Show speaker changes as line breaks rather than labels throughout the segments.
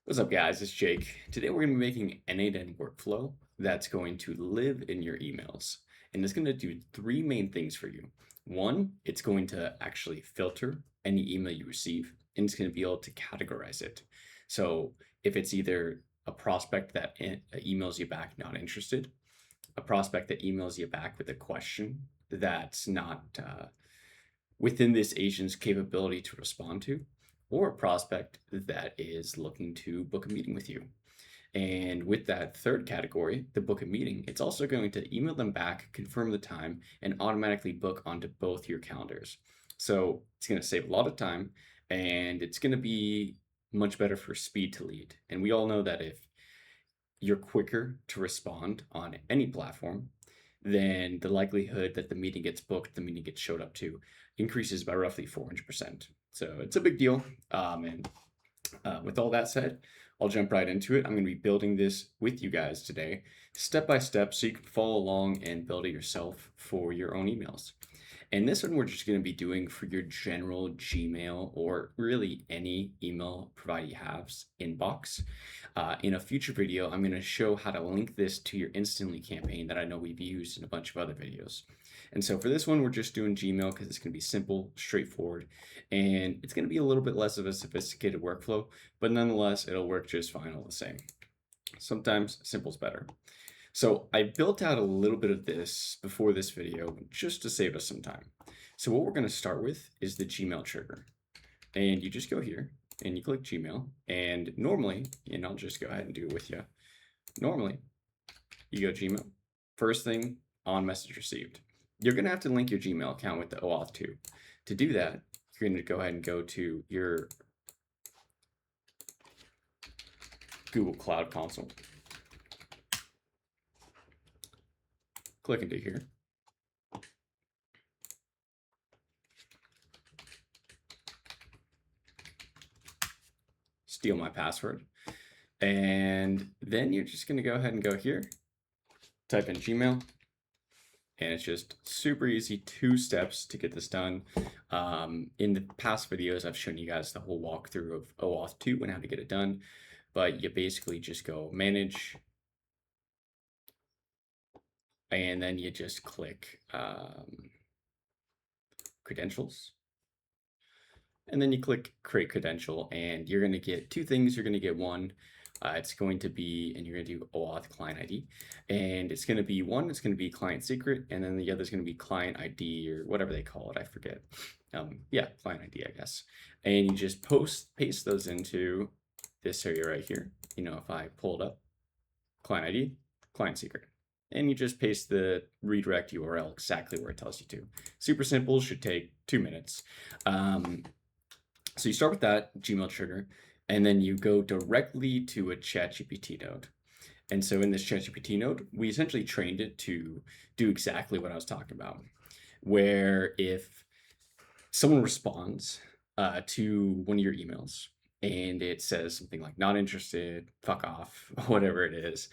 What's up, guys? It's Jake. Today we're going to be making N8N workflow that's going to live in your emails. And it's going to do three main things for you. One, it's going to actually filter any email you receive, and it's going to be able to categorize it. So if it's either a prospect that emails you back not interested, a prospect that emails you back with a question that's not within this agent's capability to respond to, or a prospect that is looking to book a meeting with you. And with that third category, the book a meeting, it's also going to email them back, confirm the time, and automatically book onto both your calendars. So it's going to save a lot of time, and it's going to be much better for speed to lead. And we all know that if you're quicker to respond on any platform, then the likelihood that the meeting gets booked, the meeting gets showed up to, increases by roughly 400%. So it's a big deal. And with all that said, I'll jump right into it. I'm going to be building this with you guys today, step by step, so you can follow along and build it yourself for your own emails. And this one we're just going to be doing for your general Gmail or really any email provider you have's inbox. In a future video, I'm going to show how to link this to your Instantly campaign that I know we've used in a bunch of other videos. And so for this one, we're just doing Gmail because it's going to be simple, straightforward, and it's going to be a little bit less of a sophisticated workflow, but nonetheless, it'll work just fine all the same. Sometimes simple's better. So I built out a little bit of this before this video just to save us some time. So what we're going to start with is the Gmail trigger. And you just go here and you click Gmail. And normally, and I'll just go ahead and do it with you. Normally, you go Gmail. First thing on message received. You're going to have to link your Gmail account with the OAuth 2. To do that, you're going to go ahead and go to your Google Cloud Console. Click into here. Steal my password. And then you're just going to go ahead and go here, type in Gmail, and it's just super easy, 2 steps to get this done. In the past videos, I've shown you guys the whole walkthrough of OAuth 2 and how to get it done, but you basically just go manage, and then you just click credentials. And then you click create credential, and you're going to get 2 things. You're going to get one, it's going to be, and you're going to do OAuth client ID. And it's going to be one, it's going to be client secret, and then the other is going to be client ID or whatever they call it. I forget. Yeah, client ID, I guess. And you just paste those into this area right here. You know, if I pull it up, client ID, client secret. And you just paste the redirect URL exactly where it tells you to. Super simple, should take 2 minutes. So you start with that Gmail trigger, and then you go directly to a ChatGPT node. And so in this ChatGPT node, we essentially trained it to do exactly what I was talking about, where if someone responds to one of your emails and it says something like not interested, fuck off, whatever it is,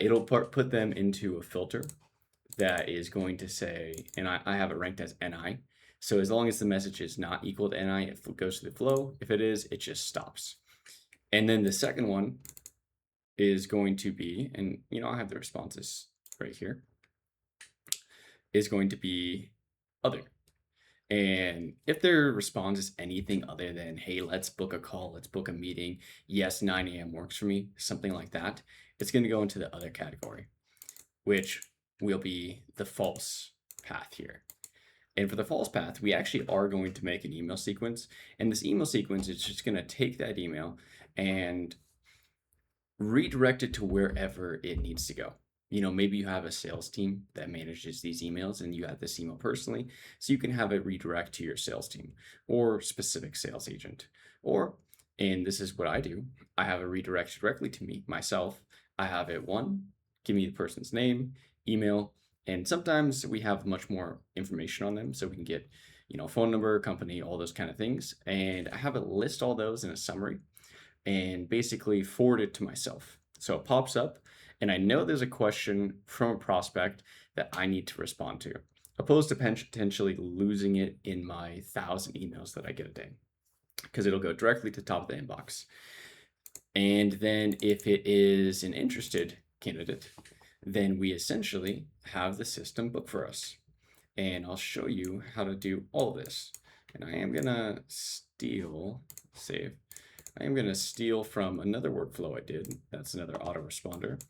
it'll put them into a filter that is going to say, and I have it ranked as NI. So as long as the message is not equal to NI, it goes to the flow. If it is, it just stops. And then the second one is going to be, and you know, I have the responses right here, is going to be other. And if their response is anything other than, hey, let's book a call, let's book a meeting, yes, 9 a.m. works for me, something like that, it's going to go into the other category, which will be the false path here. And for the false path, we actually are going to make an email sequence. And this email sequence is just going to take that email and redirect it to wherever it needs to go. You know, maybe you have a sales team that manages these emails and you have this email personally, so you can have it redirect to your sales team or specific sales agent. Or, and this is what I do, I have it redirect directly to me, myself. I have it give me the person's name, email, and sometimes we have much more information on them, so we can get, you know, phone number, company, all those kind of things. And I have it list all those in a summary and basically forward it to myself. So it pops up, and I know there's a question from a prospect that I need to respond to, opposed to potentially losing it in my 1,000 emails that I get a day, because it'll go directly to the top of the inbox. And then if it is an interested candidate, then we essentially have the system book for us. And I'll show you how to do all this. And I am gonna save. I am gonna steal from another workflow I did. That's another autoresponder,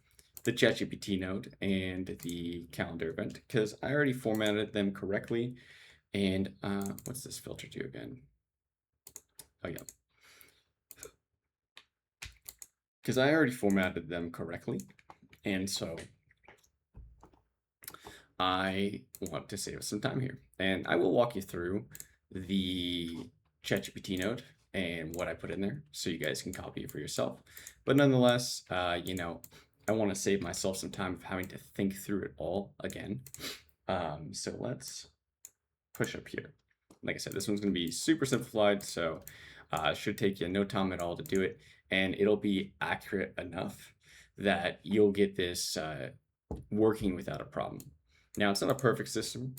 the ChatGPT node and the calendar event, because I already formatted them correctly. And what's this filter do again? Oh yeah. Because I already formatted them correctly. And so I want to save us some time here. And I will walk you through the ChatGPT node and what I put in there so you guys can copy it for yourself. But nonetheless, you know, I want to save myself some time of having to think through it all again. So let's push up here. Like I said, this one's going to be super simplified, so it should take you no time at all to do it, and it'll be accurate enough that you'll get this working without a problem. Now, it's not a perfect system,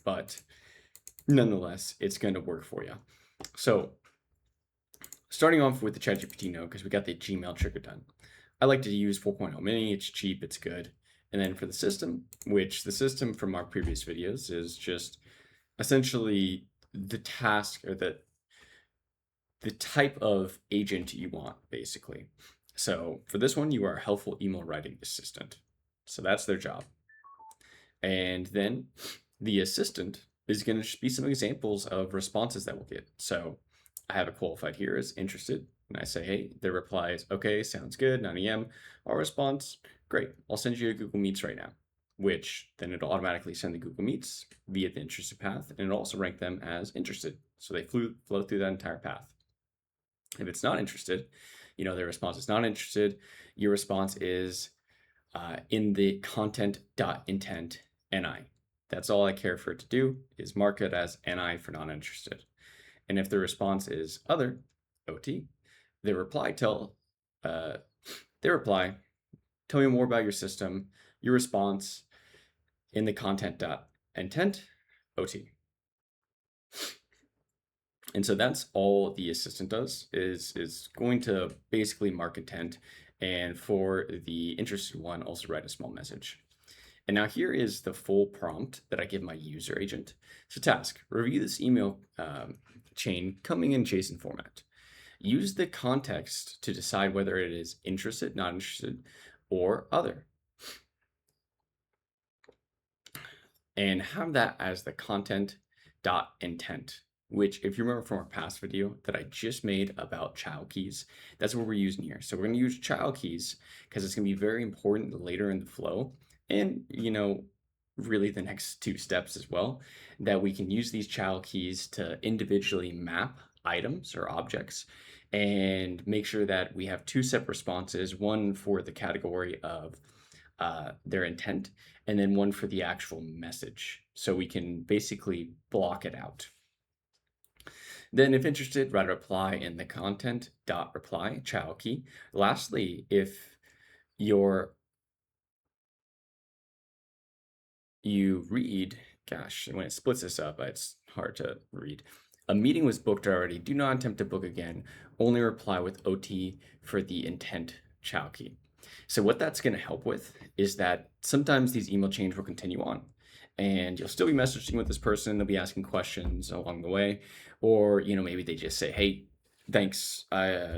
but nonetheless, it's going to work for you. So starting off with the ChatGPT node, because we got the Gmail trigger done. I like to use 4.0 mini. It's cheap, it's good. And then for the system, which the system from our previous videos is just essentially the task or the type of agent you want, basically. So for this one, you are a helpful email writing assistant. So that's their job. And then the assistant is going to be some examples of responses that we'll get. So I have it qualified here as interested. And I say, hey, their reply is, okay, sounds good, 9 a.m. Our response, great, I'll send you a Google Meets right now, which then it'll automatically send the Google Meets via the interested path, and it'll also rank them as interested. So they flow through that entire path. If it's not interested, you know, their response is not interested, your response is in the content.intent NI. That's all I care for it to do, is mark it as NI for not interested. And if the response is other, OT, the reply tell me more about your system, your response in the content.intent, OT. And so that's all the assistant does, is going to basically mark intent, and for the interested one, also write a small message. And now here is the full prompt that I give my user agent. So task, review this email chain coming in JSON format. Use the context to decide whether it is interested, not interested, or other. And have that as the content.intent, which if you remember from our past video that I just made about child keys, that's what we're using here. So we're going to use child keys because it's going to be very important later in the flow. And, you know, really the next two steps as well, that we can use these child keys to individually map items or objects and make sure that we have two separate responses, one for the category of their intent, and then one for the actual message. So we can basically block it out. Then if interested, write a reply in the content.reply child key. Lastly, if you read, gosh, when it splits this up, it's hard to read. A meeting was booked already. Do not attempt to book again. Only reply with OT for the intent child key. So what that's going to help with is that sometimes these email chains will continue on, and you'll still be messaging with this person. They'll be asking questions along the way, or, you know, maybe they just say, hey, thanks,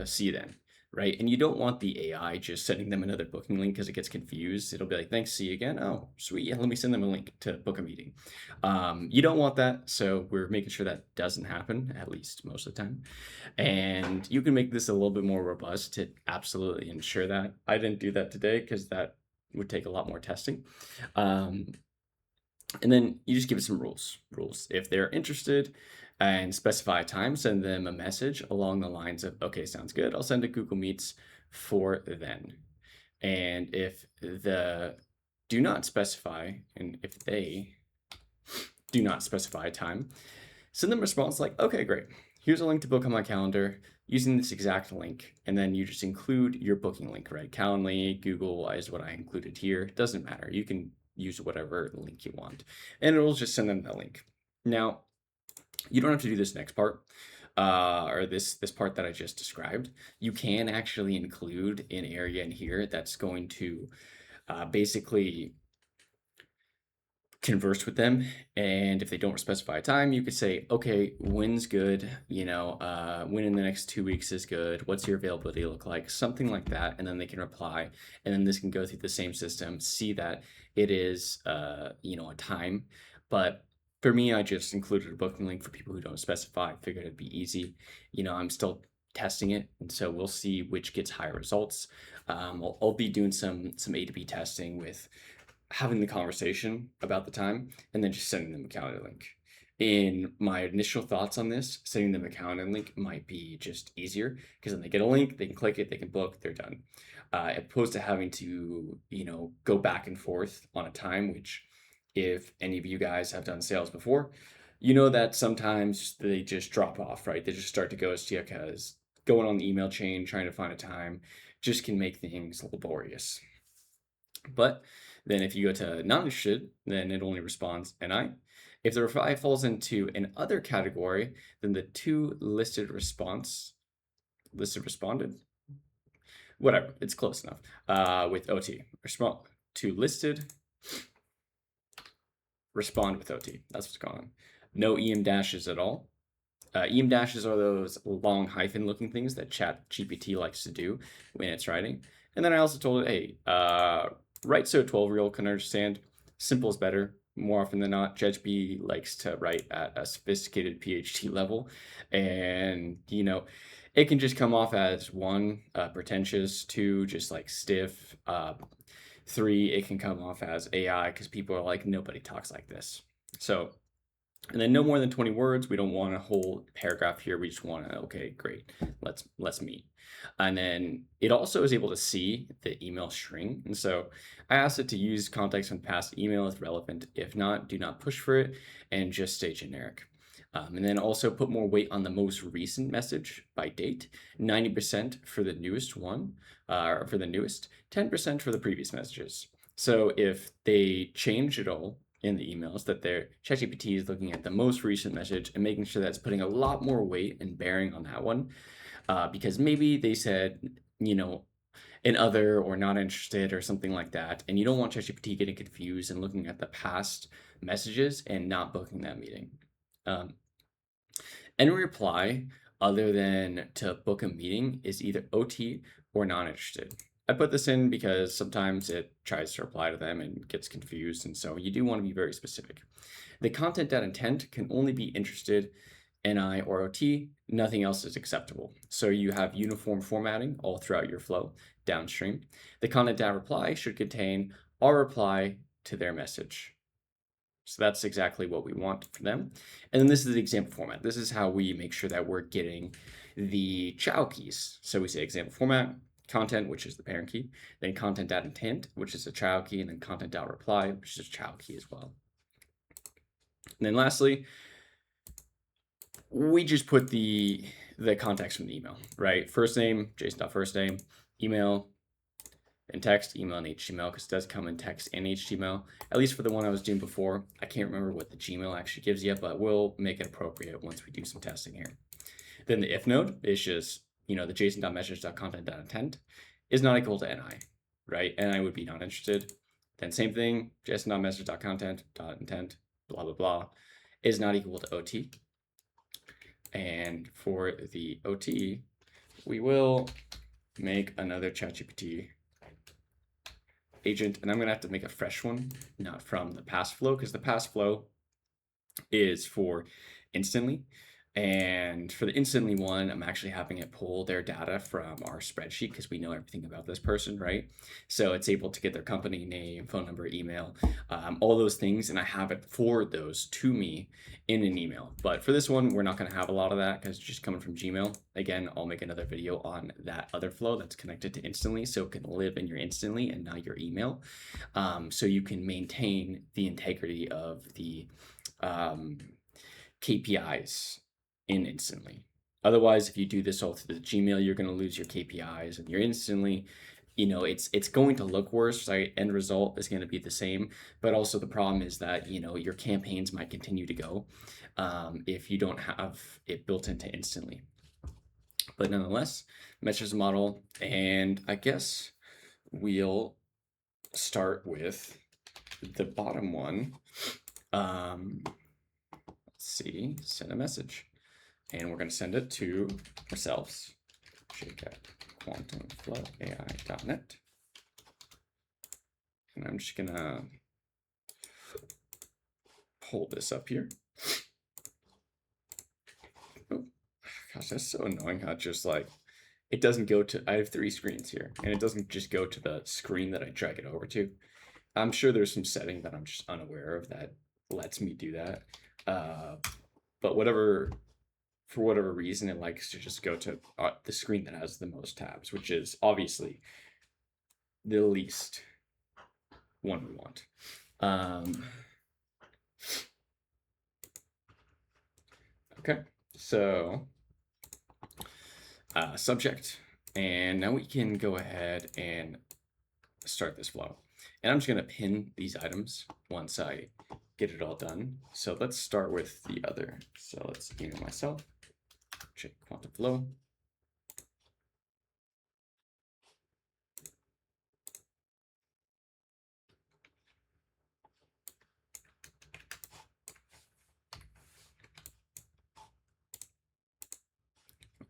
see you then. Right? And you don't want the AI just sending them another booking link because it gets confused. It'll be like, thanks, see you again. Oh, sweet. Yeah, let me send them a link to book a meeting. You don't want that. So we're making sure that doesn't happen, at least most of the time. And you can make this a little bit more robust to absolutely ensure that. I didn't do that today because that would take a lot more testing. And then you just give it some rules. If they're interested, and specify a time, send them a message along the lines of, okay, sounds good, I'll send a Google Meets for then. And if the do not specify, and if they do not specify a time, send them a response like, okay, great, here's a link to book on my calendar using this exact link. And then you just include your booking link, right? Calendly, Google is what I included here. Doesn't matter. You can use whatever link you want, and it'll just send them the link. Now, you don't have to do this next part. or this part that I just described, you can actually include an area in here that's going to basically converse with them. And if they don't specify a time, you could say, okay, when's good, when in the next 2 weeks is good, what's your availability look like, something like that. And then they can reply, and then this can go through the same system, see that it is a time. But for me, I just included a booking link for people who don't specify. I figured it'd be easy. I'm still testing it, and so we'll see which gets higher results. I'll be doing some A to B testing with having the conversation about the time and then just sending them a calendar link. In my initial thoughts on this, sending them a calendar link might be just easier because then they get a link, they can click it, they can book, they're done. Opposed to having to, go back and forth on a time, which if any of you guys have done sales before, you know that sometimes they just drop off, right? They just start to ghost you because going on the email chain, trying to find a time just can make things laborious. But then if you go to not interested, then it only responds NI. If the reply falls into an other category, then the to listed responded, whatever, it's close enough. With OT, respond to listed, respond with OT. That's what's going on. No EM dashes at all. EM dashes are those long hyphen looking things that Chat GPT likes to do when it's writing. And then I also told it, hey, write so a 12-year-old can understand. Simple is better. More often than not, ChatGPT likes to write at a sophisticated PhD level. And, it can just come off as one, pretentious, two, just like stiff, three, it can come off as AI because people are like, nobody talks like this. So, and then no more than 20 words. We don't want a whole paragraph here. We just want to, okay, great. Let's meet. And then it also is able to see the email string. And so I asked it to use context from past email if relevant. If not, do not push for it and just stay generic. And then also put more weight on the most recent message by date, 90% for the newest one, or for the newest, 10% for the previous messages. So if they change it all in the emails, that their ChatGPT is looking at the most recent message and making sure that's putting a lot more weight and bearing on that one, because maybe they said, an other or not interested or something like that, and you don't want ChatGPT getting confused and looking at the past messages and not booking that meeting. Any reply other than to book a meeting is either OT or not interested. I put this in because sometimes it tries to reply to them and gets confused, and so you do want to be very specific. The content.intent can only be interested, NI or OT, nothing else is acceptable. So you have uniform formatting all throughout your flow downstream. The content.reply should contain our reply to their message. So that's exactly what we want for them. And then this is the example format. This is how we make sure that we're getting the chow keys. So we say example format, content, which is the parent key, then content.intent, which is a chow key, and then content.reply, which is a chow key as well. And then lastly, we just put the context from the email, right? First name, JSON.firstName, email, and text, email, and HTML, because it does come in text and HTML. At least for the one I was doing before. I can't remember what the Gmail actually gives you, but we'll make it appropriate once we do some testing here. Then the if node is just, the JSON.message.content.intent is not equal to NI, right? NI would be not interested. Then same thing, JSON.message.content.intent, blah, blah, blah, is not equal to OT. And for the OT, we will make another ChatGPT agent, and I'm gonna have to make a fresh one, not from the past flow, because the past flow is for instantly. And for the instantly one, I'm actually having it pull their data from our spreadsheet because we know everything about this person, right? So it's able to get their company name, phone number, email, all those things, and I have it forward those to me in an email. But for this one, we're not going to have a lot of that because it's just coming from Gmail. Again, I'll make another video on that other flow that's connected to instantly, so it can live in your instantly and not your email, so you can maintain the integrity of the KPIs in instantly. Otherwise, if you do this all through the Gmail, you're going to lose your KPIs and your instantly. you know, it's going to look worse, right? End result is going to be the same, but also the problem is that, you know, your campaigns might continue to go if you don't have it built into instantly. But nonetheless, measures model, and I guess we'll start with the bottom one. Let's see, send a message, and we're going to send it to ourselves, quantumflowai.net. And I'm just gonna pull this up here. Oh, gosh, that's so annoying how just like, it doesn't go to, I have 3 screens here, and it doesn't just go to the screen that I drag it over to. I'm sure there's some setting that I'm just unaware of that lets me do that. But for whatever reason, it likes to just go to the screen that has the most tabs, which is obviously the least one we want. Okay, so subject, and now we can go ahead and start this flow. And I'm just going to pin these items once I get it all done. So let's start with the other. So let's email myself, check quantum flow.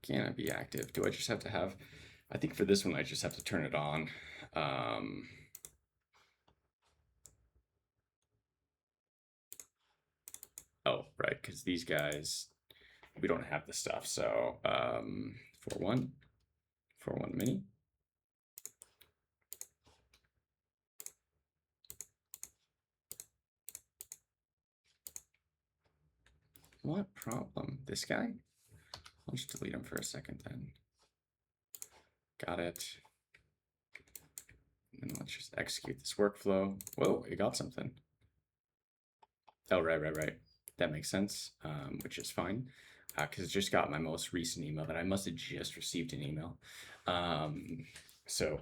Can it be active? Do I just have to have, I think for this one, I just have to turn it on. Oh, right, because these guys, we don't have the stuff. So for one mini. What problem? This guy? I'll just delete him for a second then. Got it. And let's just execute this workflow. Whoa, it got something. Oh, right. That makes sense, which is fine, because it just got my most recent email that I must have just received an email. So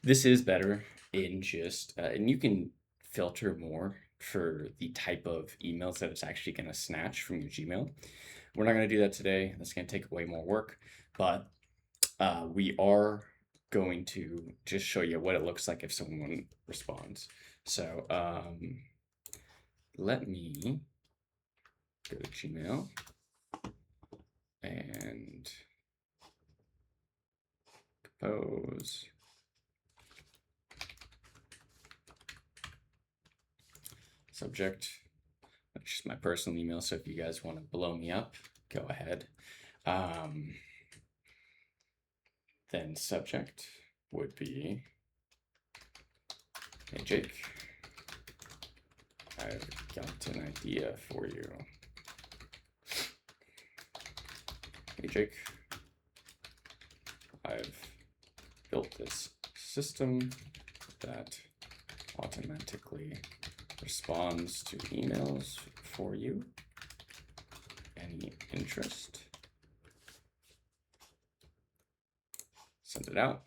this is better in just, and you can filter more for the type of emails that it's actually going to snatch from your Gmail. We're not going to do that today. That's going to take way more work, but we are going to just show you what it looks like if someone responds. So let me go to Gmail and compose. Subject, which is my personal email. So if you guys want to blow me up, go ahead. Then subject would be, hey Jake, I've got an idea for you. Hey Jake, I've built this system that automatically responds to emails for you. Any interest? Send it out.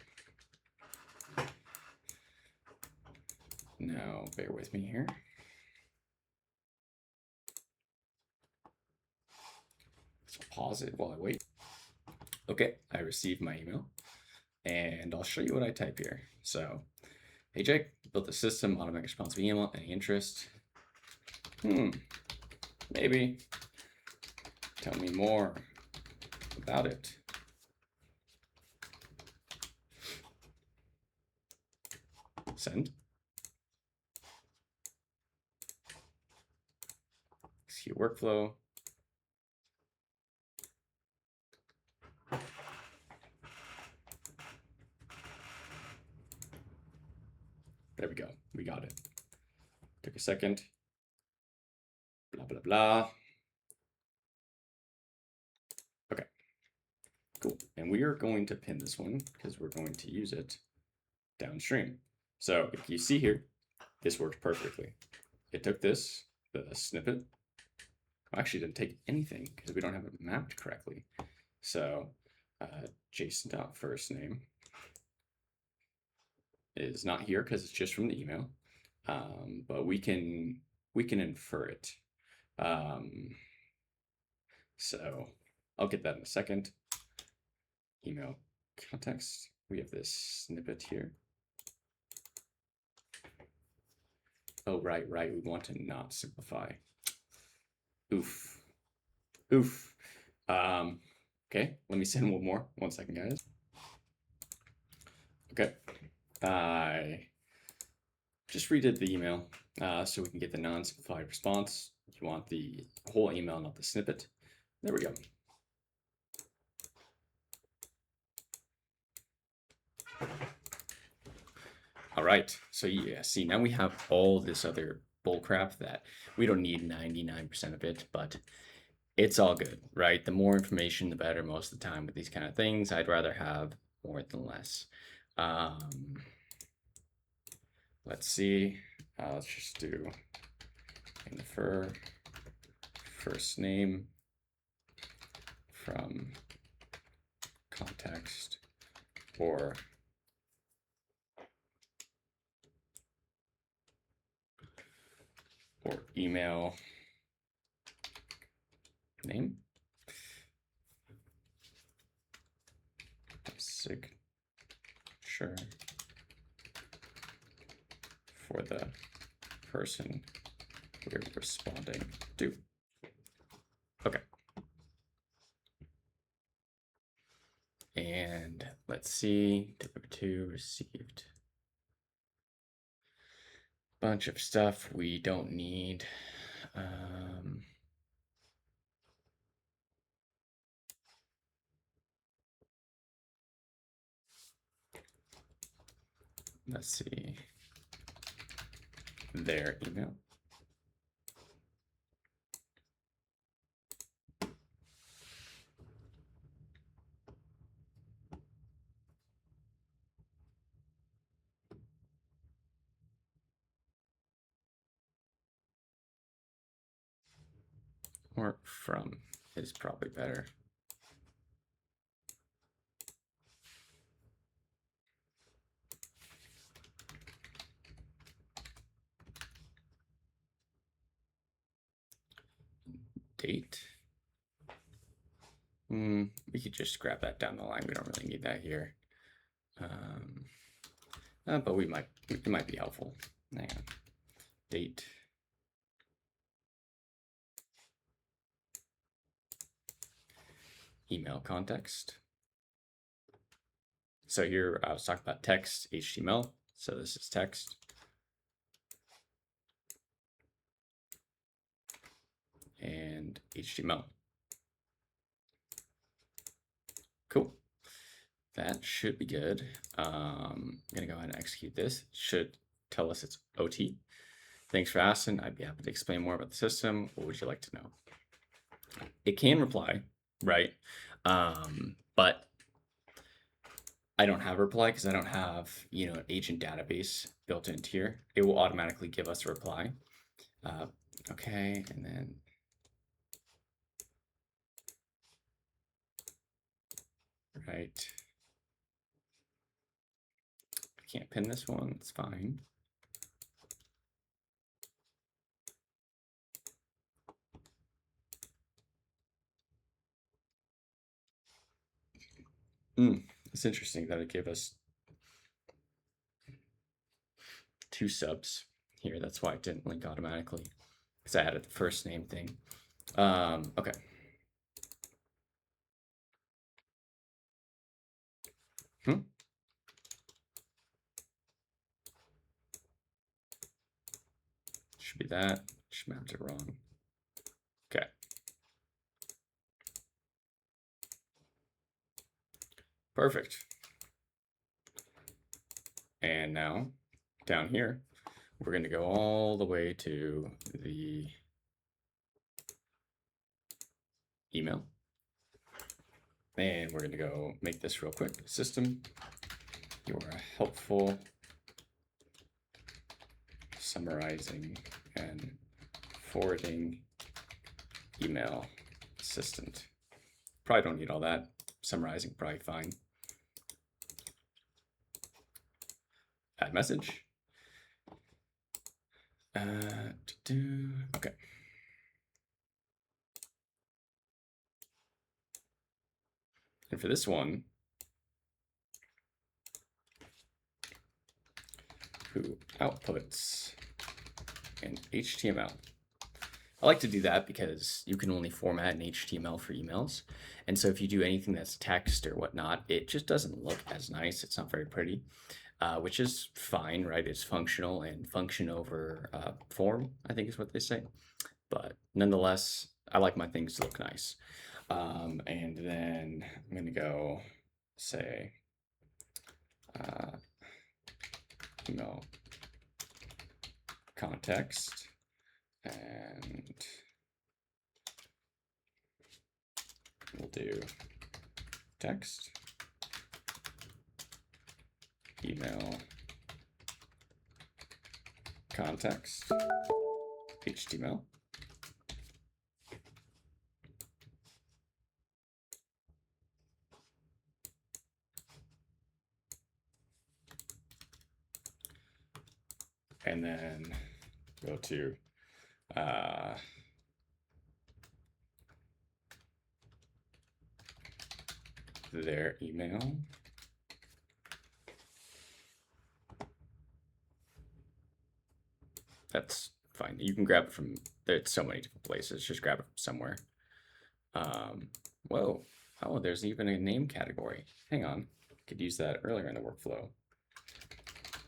Now, bear with me here. So pause it while I wait. Okay, I received my email, and I'll show you what I type here. So, hey Jake, built a system, automatic response to email, any interest? Maybe. Tell me more about it. Send. Execute workflow. There we go. We got it. Took a second. Blah, blah, blah. Okay. Cool. And we are going to pin this one because we're going to use it downstream. So if you see here, this worked perfectly. It took this, the snippet. Actually, didn't take anything because we don't have it mapped correctly. So JSON.firstName. is not here because it's just from the email, but we can infer it. So I'll get that in a second. Email context. We have this snippet here. Oh, right. We want to not simplify. Oof. Okay, let me send one more. 1 second, guys. Okay. I just redid the email so we can get the non-simplified response. You want the whole email, not the snippet. There we go. All right, so yeah, see, now we have all this other bullcrap that we don't need 99% of it, but it's all good, right? The more information, the better most of the time with these kind of things. I'd rather have more than less. Let's see. Let's just do infer first name from context or email name. Signature for the person we're responding to. Okay. And let's see, two received. Bunch of stuff we don't need. Let's see, their email. Or from is probably better. Date. We could just grab that down the line. We don't really need that here. But it might be helpful. Hang on. Date. Email context. So here I was talking about text, HTML. So this is text. And HTML. Cool. That should be good. I'm gonna go ahead and execute this. It should tell us it's OT. Thanks for asking. I'd be happy to explain more about the system. What would you like to know? It can reply, right? But I don't have a reply because I don't have, an agent database built into here. It will automatically give us a reply. Okay, and then right. I can't pin this one. It's fine. It's interesting that it gave us 2 subs here. That's why it didn't link automatically, because I added the first name thing. Okay. Should be that. Just mapped it wrong. Okay. Perfect. And now down here, we're going to go all the way to the email. And we're going to go make this real quick. System, your helpful summarizing and forwarding email assistant. Probably don't need all that. Summarizing, probably fine. add message. Okay. And for this one, who outputs an HTML. I like to do that because you can only format an HTML for emails. And so if you do anything that's text or whatnot, it just doesn't look as nice. It's not very pretty, which is fine, right? It's functional, and function over form, I think is what they say. But nonetheless, I like my things to look nice. And then I'm going to go say email context, and we'll do text, email context, HTML. And then go to their email. That's fine. You can grab it from, there's so many different places. Just grab it from somewhere. Whoa. Oh, there's even a name category. Hang on. Could use that earlier in the workflow.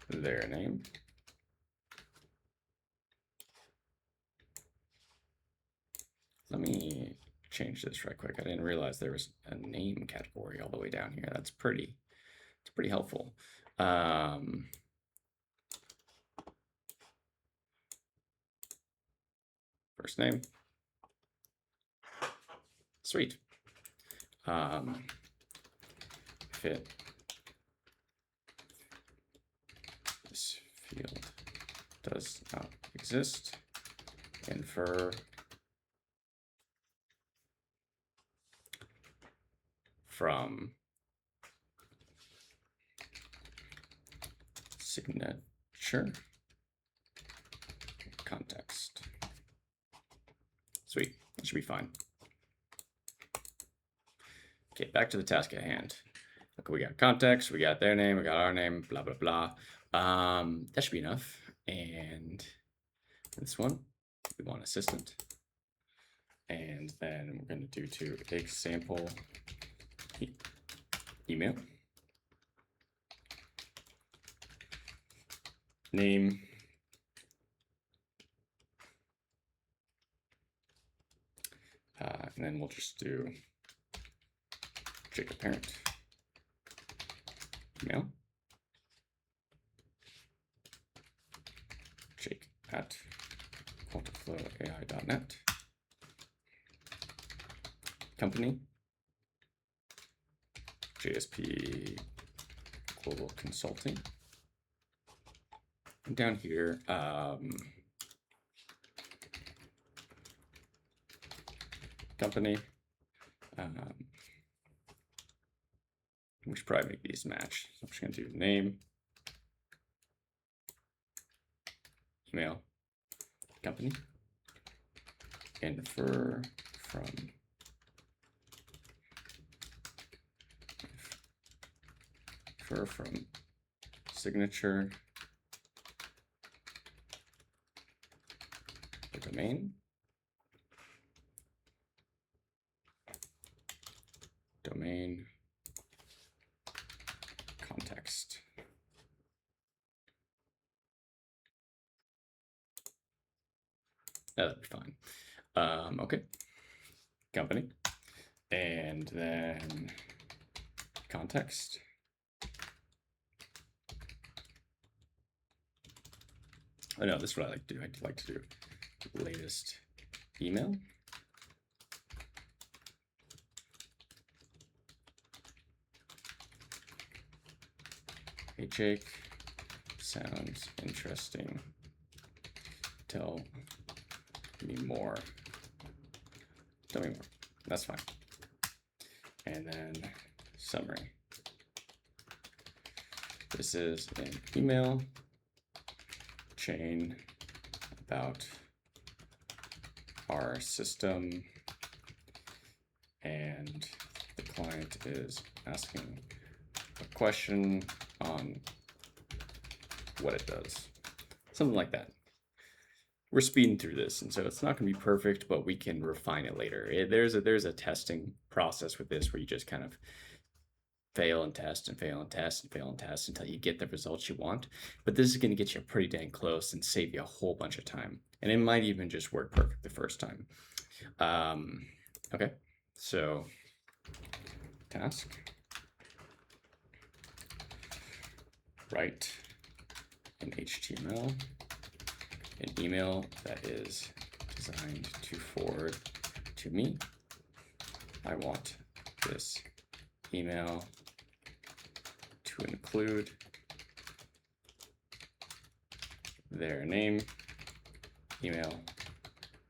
Their name. Let me change this right quick. I didn't realize there was a name category all the way down here. It's pretty helpful. First name. Sweet. Fit. This field does not exist. Infer from signature context. Sweet, that should be fine. Okay, back to the task at hand. Look, we got context, we got their name, we got our name, blah, blah, blah. That should be enough. And this one, we want assistant. And then we're going to do to example email. Name. And then we'll just do Jacob parent email. Jake at quantiflowai.net. Company. JSP Global Consulting. And down here, company. We should probably make these match. So I'm just going to do name, email, company, infer from signature, the domain, context. That'd be fine. Okay, company, and then context. Oh no, this is what I like to do. I like to do latest email. Hey Jake, sounds interesting. Tell me more. Tell me more. That's fine. And then summary. This is an email chain about our system, and the client is asking a question on what it does. Something like that. We're speeding through this, and so it's not going to be perfect, but we can refine it later. There's a testing process with this where you just kind of fail and test and fail and test and fail and test until you get the results you want. But this is going to get you pretty dang close and save you a whole bunch of time. And it might even just work perfect the first time. Okay, so task, write an HTML, an email that is designed to forward to me. I want this email to include their name, email,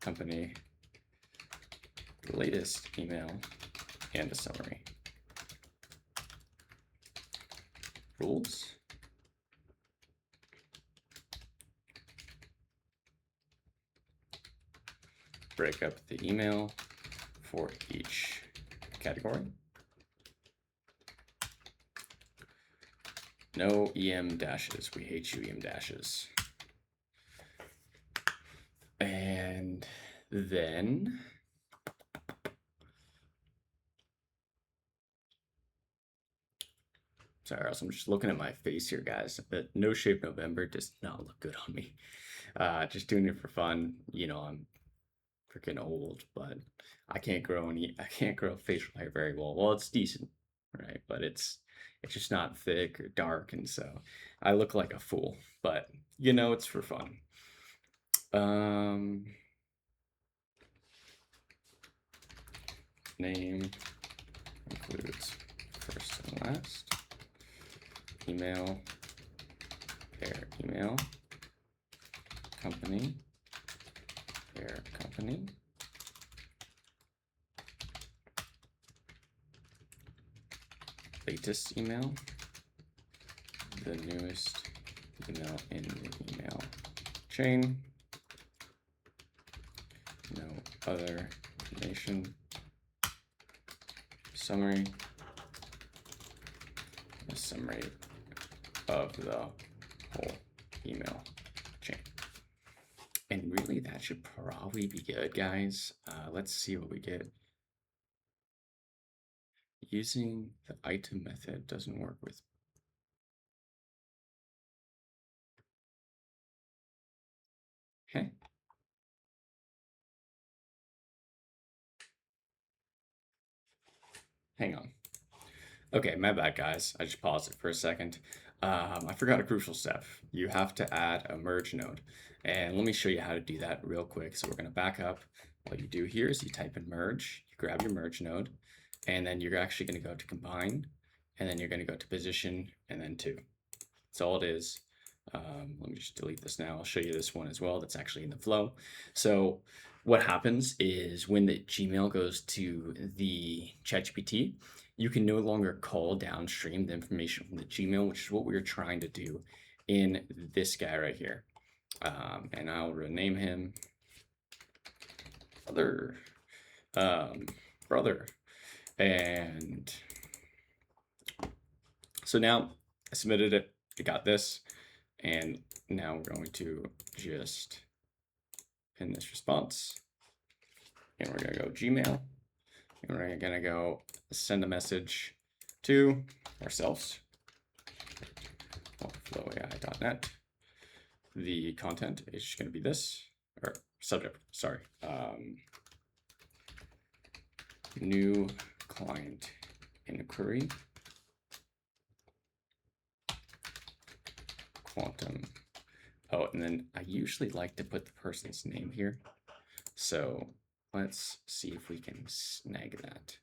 company, latest email, and a summary. Rules. Break up the email for each category. No EM dashes. We hate you, EM dashes. And then sorry, I'm just looking at my face here, guys. But No Shape November does not look good on me. Just doing it for fun. You know, I'm freaking old, but I can't grow facial hair very well. Well, it's decent, right? But it's just not thick or dark, and so I look like a fool. But you know, it's for fun. Name includes first and last. Email, pair email, company, pair company. Latest email, the newest email in the email chain. No other information. Summary. A summary of the whole email chain. And really, that should probably be good, guys. Let's see what we get. Using the item method doesn't work with. Okay. Hang on. Okay, my bad, guys. I just paused it for a second. I forgot a crucial step. You have to add a merge node. And let me show you how to do that real quick. So we're going to back up. What you do here is you type in merge, you grab your merge node, and then you're actually going to go to combine, and then you're going to go to position, and then 2. That's all it is. Let me just delete this now. I'll show you this one as well. That's actually in the flow. So what happens is when the Gmail goes to the ChatGPT, you can no longer call downstream the information from the Gmail, which is what we were trying to do in this guy right here. And I'll rename him brother. And so now I submitted it. I got this. And now we're going to just pin this response. And we're going to go Gmail. And we're going to go send a message to ourselves. flowai.net. The content is just going to be this, or subject, sorry. New client inquiry. Quantum. Oh, and then I usually like to put the person's name here. So let's see if we can snag that.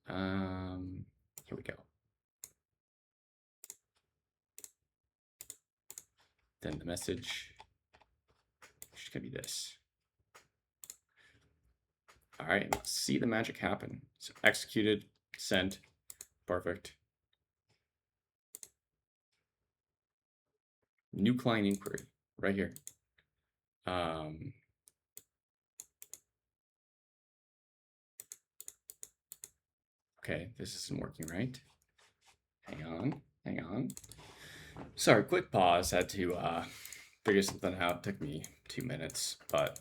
Here we go. Then the message is gonna be this. All right, let's see the magic happen. So executed, sent, perfect. new client inquiry right here. Okay, this isn't working right. Hang on. Sorry, quick pause. Had to figure something out. It took me 2 minutes, but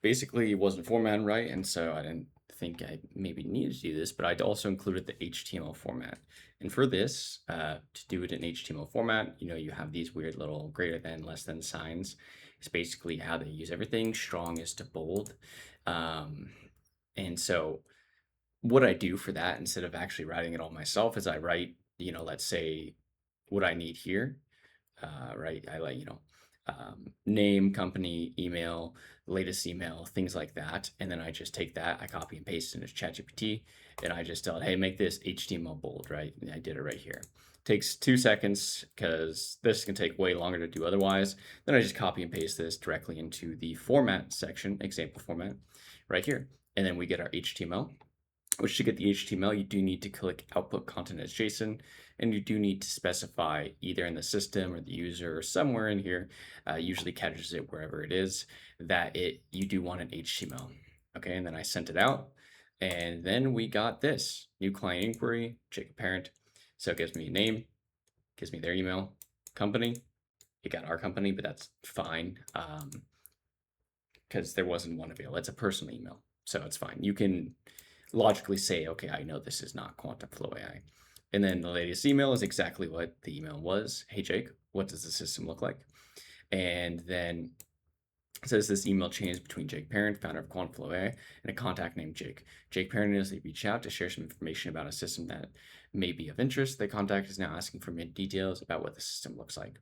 basically it wasn't formatted right, and so I didn't think I maybe needed to do this, but I'd also included the HTML format. And for this, to do it in HTML format, you have these weird little greater than, less than signs. It's basically how they use everything. Strong is to bold. And so what I do for that, instead of actually writing it all myself, is I write, let's say what I need here, right? I like, name, company, email, latest email, things like that. And then I just take that, I copy and paste it into ChatGPT, and I just tell it, hey, make this HTML bold, right? And I did it right here. Takes 2 seconds because this can take way longer to do otherwise. Then I just copy and paste this directly into the format section, example format, right here. And then we get our HTML. Which, to get the HTML, you do need to click output content as JSON, and you do need to specify either in the system or the user or somewhere in here, usually catches it wherever it is, that you do want an HTML. Okay, and then I sent it out, and then we got this new client inquiry, Jacob parent. So it gives me a name, gives me their email, company. It got our company, but that's fine because there wasn't one available. It's a personal email, so it's fine. You can logically say, okay, I know this is not Quantum Flow AI. And then the latest email is exactly what the email was. Hey, Jake, what does the system look like? And then it says this email chain is between Jake Parent, founder of Quantum Flow AI, and a contact named Jake. Jake Parent is they reach out to share some information about a system that may be of interest. The contact is now asking for details about what the system looks like.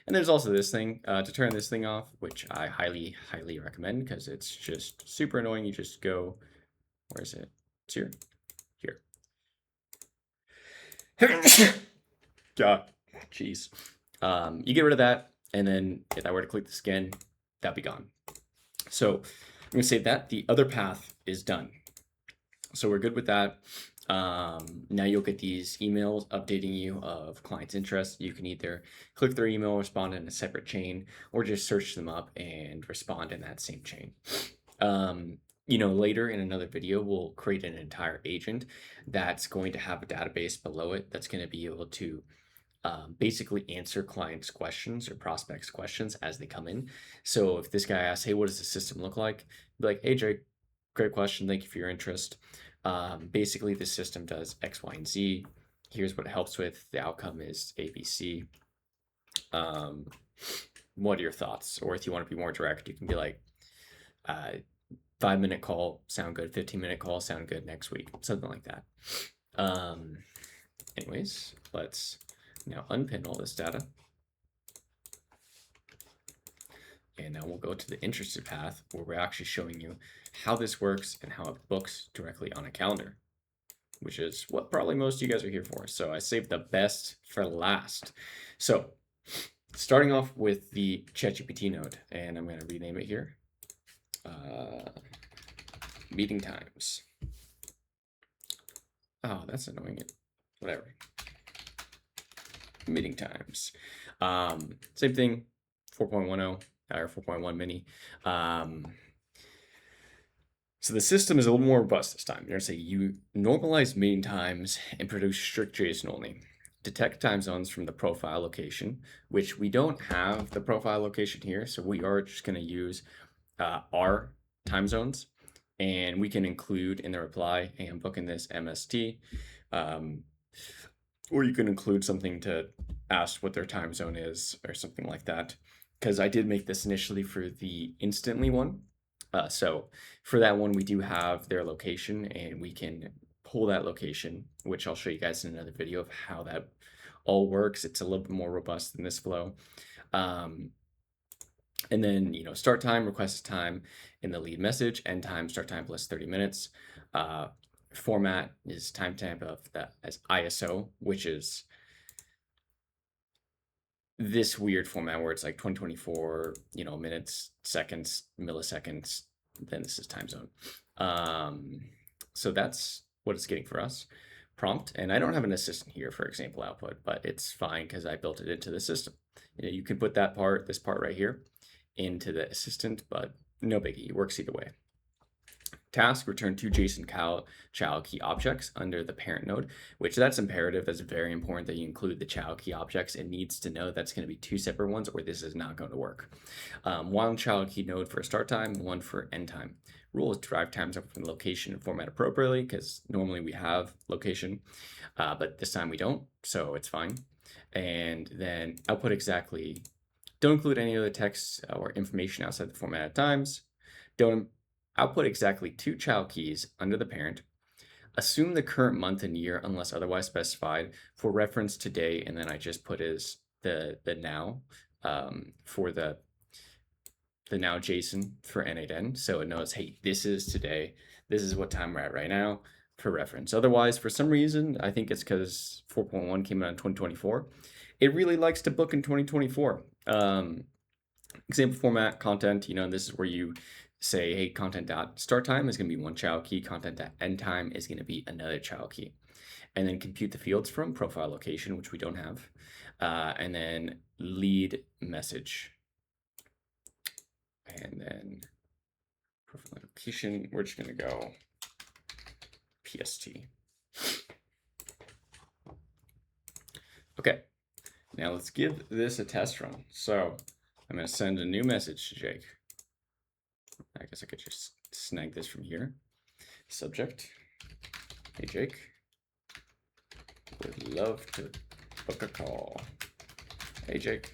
And there's also this thing to turn this thing off, which I highly, highly recommend because it's just super annoying. You just go, where is it? It's here. God, jeez. You get rid of that, and then if I were to click this again, that'd be gone. So I'm gonna save that. The other path is done. So we're good with that. Now you'll get these emails updating you of clients' interest. You can either click their email, respond in a separate chain, or just search them up and respond in that same chain. Later in another video, we'll create an entire agent that's going to have a database below it that's going to be able to basically answer clients' questions or prospects' questions as they come in. So if this guy asks, hey, what does the system look like? Be like, hey, Jake, great question. Thank you for your interest. Basically, the system does X, Y, and Z. Here's what it helps with. The outcome is ABC. What are your thoughts? Or if you want to be more direct, you can be like, 5-minute call, sound good. 15-minute call, sound good next week. Something like that. Anyways, let's now unpin all this data. And now we'll go to the interested path where we're actually showing you how this works and how it books directly on a calendar, which is what probably most of you guys are here for. So I saved the best for last. So starting off with the ChatGPT node, and I'm going to rename it here. Meeting times. Oh, that's annoying. Whatever. Meeting times. Same thing, 4.10 or 4.1 mini. So the system is a little more robust this time. You're going to say you normalize meeting times and produce strict JSON only. Detect time zones from the profile location, which we don't have the profile location here. So we are just going to use our time zones. And we can include in the reply, hey, I'm booking this MST. Or you can include something to ask what their time zone is or something like that. Because I did make this initially for the instantly one. So for that one, we do have their location and we can pull that location, which I'll show you guys in another video of how that all works. It's a little bit more robust than this flow. And then, start time, request time in the lead message, end time, start time plus 30 minutes. Format is timestamp of that as ISO, which is this weird format where it's like 2024, minutes, seconds, milliseconds, then this is time zone. So that's what it's getting for us. Prompt, and I don't have an assistant here for example output, but it's fine because I built it into the system. You can put that part, this part right here, into the assistant, but no biggie, it works either way. Task, return two JSON child key objects under the parent node, which that's imperative. That's very important that you include the child key objects. It needs to know that's going to be two separate ones or this is not going to work. One child key node for start time, one for end time. Rule is derive times from location and format appropriately because normally we have location, but this time we don't, so it's fine. And then output exactly. Don't include any other text or information outside the formatted times. Don't output exactly two child keys under the parent. Assume the current month and year unless otherwise specified. For reference today, and then I just put is the now for the now JSON for N8N. So it knows, hey, this is today. This is what time we're at right now for reference. Otherwise, for some reason, I think it's because 4.1 came out in 2024. It really likes to book in 2024. Example format, content, this is where you say, hey, content dot start time is going to be one child key, content dot end time is going to be another child key. And then compute the fields from profile location, which we don't have, and then lead message. And then profile location, we're just going to go PST. Okay, now let's give this a test run. So I'm going to send a new message to Jake. I guess I could just snag this from here. Subject, hey Jake, would love to book a call. Hey Jake.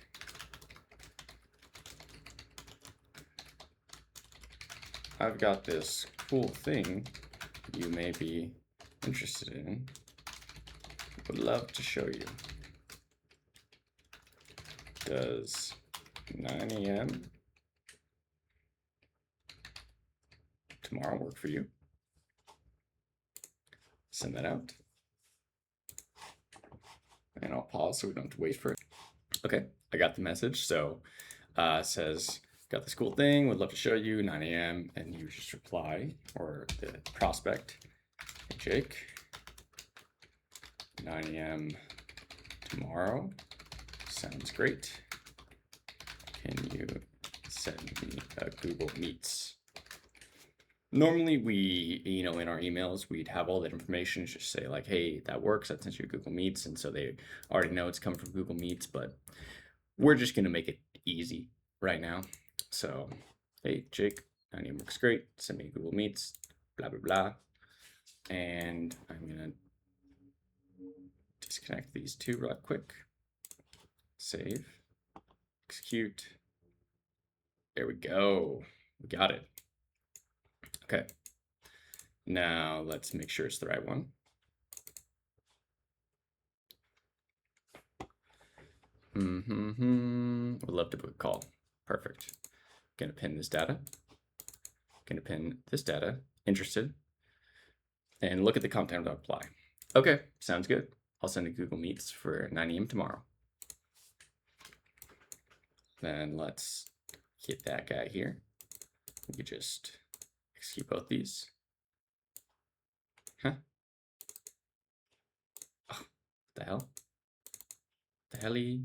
I've got this cool thing you may be interested in. Would love to show you. Does 9 a.m. tomorrow work for you? Send that out. And I'll pause so we don't have to wait for it. Okay, I got the message. So says, got this cool thing, would love to show you, 9 a.m. And you just reply, or the prospect, hey Jake, 9 a.m. tomorrow, sounds great. Can you send me a Google Meets? Normally we, in our emails, we'd have all that information, just say like, hey, that works, I sent you Google Meets. And so they already know it's coming from Google Meets, but we're just going to make it easy right now. So, hey, Jake, 9 a.m. works great. Send me Google Meets, blah, blah, blah. And I'm going to disconnect these two real quick. Save, execute. There we go. We got it. Okay. Now let's make sure it's the right one. Would love to book a call. Perfect. Gonna pin this data. Gonna pin this data. Interested. And look at the content of apply. Okay, sounds good. I'll send a Google Meets for 9 a.m. tomorrow. Then let's hit that guy here. We could just execute both these. Huh? Oh, what the hell? The helly?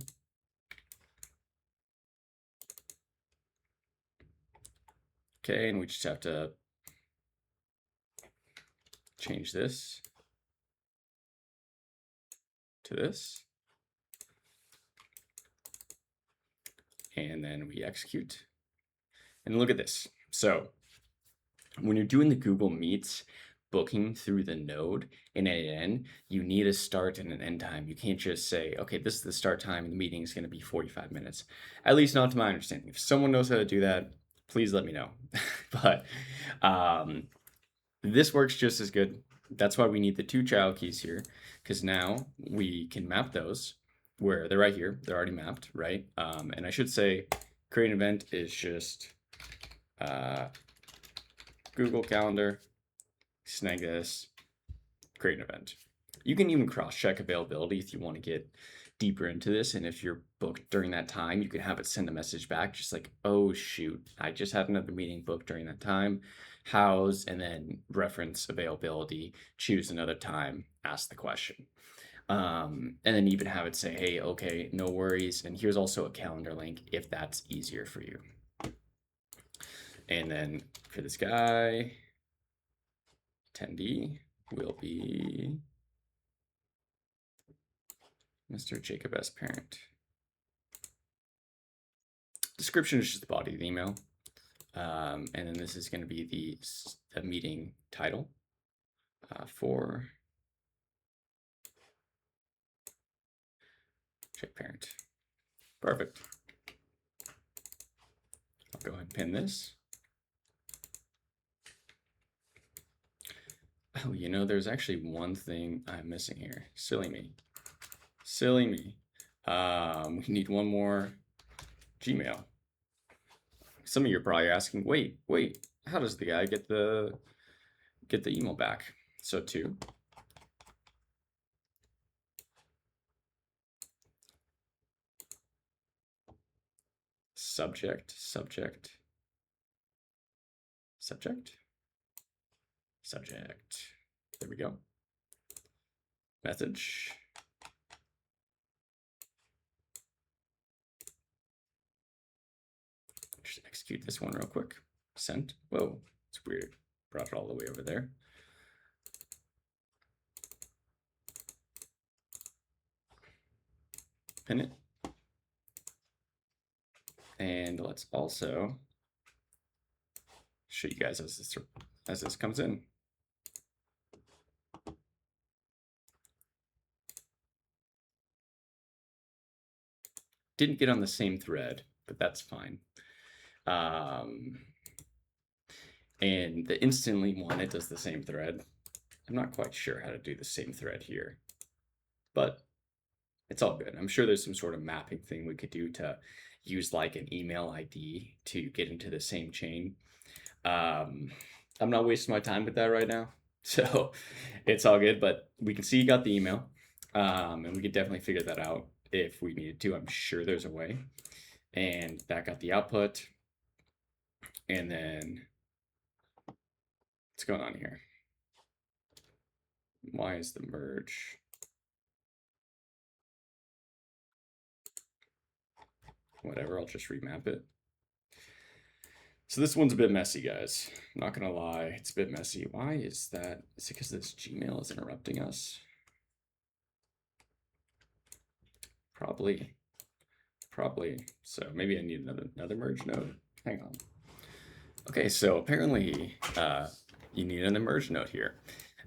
Okay, and we just have to change this to this. And then we execute. And look at this. So when you're doing the Google Meets booking through the node in N8N, you need a start and an end time. You can't just say, okay, this is the start time and the meeting is going to be 45 minutes. At least not to my understanding. If someone knows how to do that, please let me know. But this works just as good. That's why we need the two child keys here, because now we can map those where they're right here. They're already mapped, right? And I should say create an event is just Google Calendar, snag this, create an event. You can even cross-check availability if you want to get deeper into this. And if you're booked during that time, you can have it send a message back just like, oh, shoot, I just had another meeting booked during that time. How's, and then reference availability, choose another time, ask the question. And then even have it say, hey, okay, no worries. And here's also a calendar link if that's easier for you. And then for this guy, attendee will be Mr. Jacob S. Parent. Description is just the body of the email. And then this is going to be the meeting title for check parent. Perfect. I'll go ahead and pin this. Oh, you know, there's actually one thing I'm missing here. Silly me. Silly me. We need one more Gmail. Some of you are probably asking, wait, how does the guy get the email back? So 2. Subject. There we go. Message. Just execute this one real quick. Sent. Whoa, it's weird. Brought it all the way over there. Pin it. And let's also show you guys as this comes in. Didn't get on the same thread, but that's fine. And the instantly one, it does the same thread. I'm not quite sure how to do the same thread here, but it's all good. I'm sure there's some sort of mapping thing we could do to use like an email ID to get into the same chain. I'm not wasting my time with that right now, so it's all good, but we can see you got the email, and we could definitely figure that out if we needed to. I'm sure there's a way. And that got the output. And then what's going on here? Why is the merge? Whatever, I'll just remap it. So this one's a bit messy, guys. I'm not gonna lie, it's a bit messy. Why is that? Is it because this Gmail is interrupting us? Probably. So maybe I need another merge node. Hang on. Okay, so apparently you need an merge node here.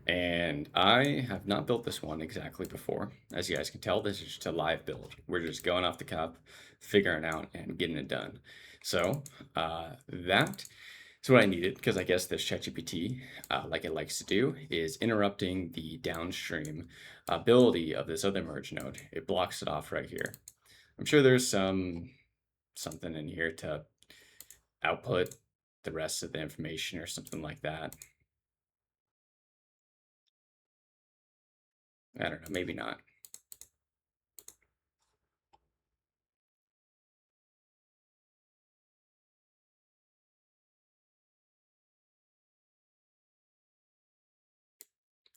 And I have not built this one exactly before. As you guys can tell, this is just a live build. We're just going off the cuff, figuring it out, and getting it done. So that is what I needed, because I guess this ChatGPT, like it likes to do, is interrupting the downstream ability of this other merge node. It blocks it off right here. I'm sure there's something in here to output the rest of the information or something like that. I don't know, maybe not.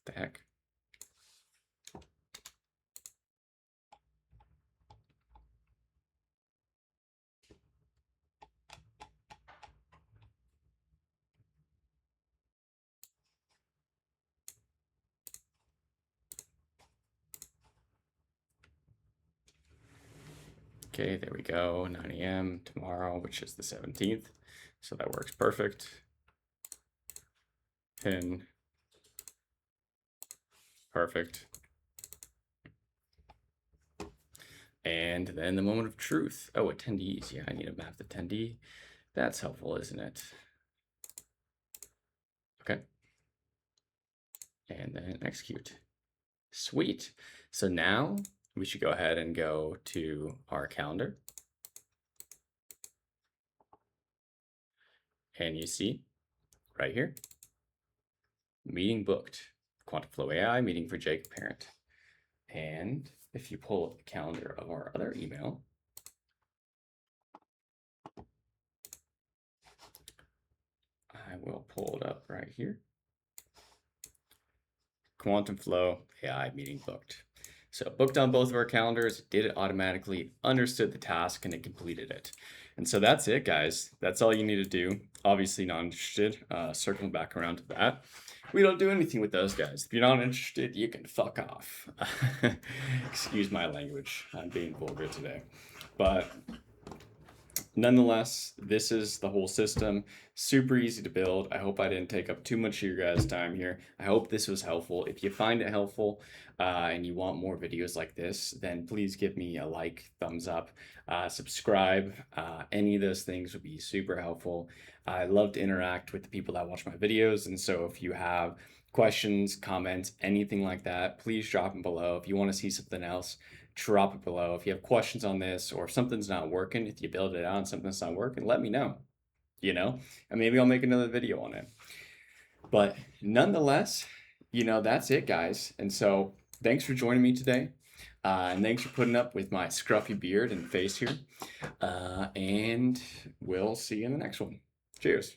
What the heck? Okay, there we go, 9 a.m. tomorrow, which is the 17th. So that works perfect. Pin. Perfect. And then the moment of truth. Oh, attendees. Yeah, I need to map the attendee. That's helpful, isn't it? Okay. And then execute. Sweet. So now we should go ahead and go to our calendar. And you see right here, meeting booked, Quantum Flow AI meeting for Jake Parent. And if you pull up the calendar of our other email, I will pull it up right here. Quantum Flow AI meeting booked. So booked on both of our calendars, did it automatically, understood the task, and it completed it. And so that's it, guys. That's all you need to do. Obviously not interested. Circling back around to that. We don't do anything with those guys. If you're not interested, you can fuck off. Excuse my language. I'm being vulgar today. But nonetheless, this is the whole system. Super easy to build. I hope I didn't take up too much of your guys' time here. I hope this was helpful. If you find it helpful and you want more videos like this, then please give me a like, thumbs up, subscribe. Any of those things would be super helpful. I love to interact with the people that watch my videos. And so if you have questions, comments, anything like that, please drop them below. If you want to see something else, drop it below. If you have questions on this or if something's not working, if you build it out and something's not working, let me know, and maybe I'll make another video on it. But nonetheless, that's it, guys. And so thanks for joining me today. And thanks for putting up with my scruffy beard and face here. And we'll see you in the next one. Cheers.